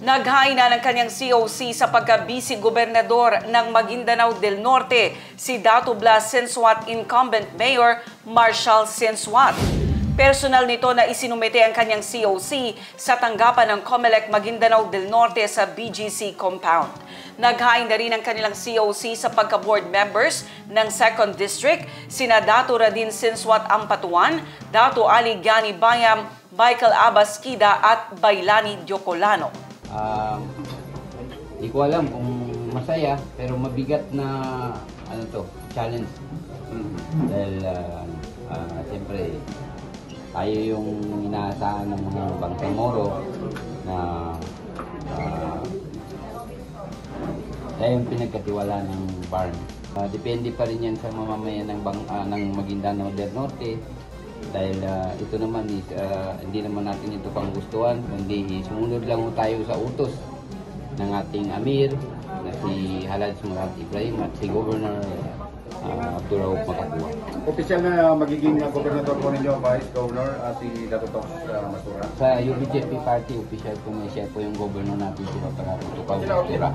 Naghain na ng kanyang COC sa pagka-busy gobernador ng Maguindanao del Norte, si Dato Blas Sinsuat incumbent Mayor Marshall Sinsuat. Personal nito na isinumite ang kanyang COC sa tanggapan ng COMELEC Maguindanao del Norte sa BGC compound. Naghain na rin ang kanilang COC sa pagka-board members ng 2nd District, sina Dato Radin Sinsuat Ampatuan, Dato Ali Gani Bayam, Michael Abaskida at Bailani Diocolano. Di ko alam kung masaya, pero mabigat na challenge. Dahil siyempre tayo yung inaasahan ng mga Bangsamoro na tayo yung pinagkatiwala ng barn. Depende pa rin yan sa mamamayan ng Maguindanao del Norte. Dahil ito naman is, hindi naman natin ito panggustuhan, kundi sumunod lang tayo sa utos ng ating Amir na si Halad Sumarat Ibrahim at si Governor Abdurrauf Makakua. Opisyal na magiging gobernador po ninyo, Vice Governor, si Dato Tox Masura? Sa UBJP Party, opisyal po siya po yung governor natin si Paparatutukaw Masura.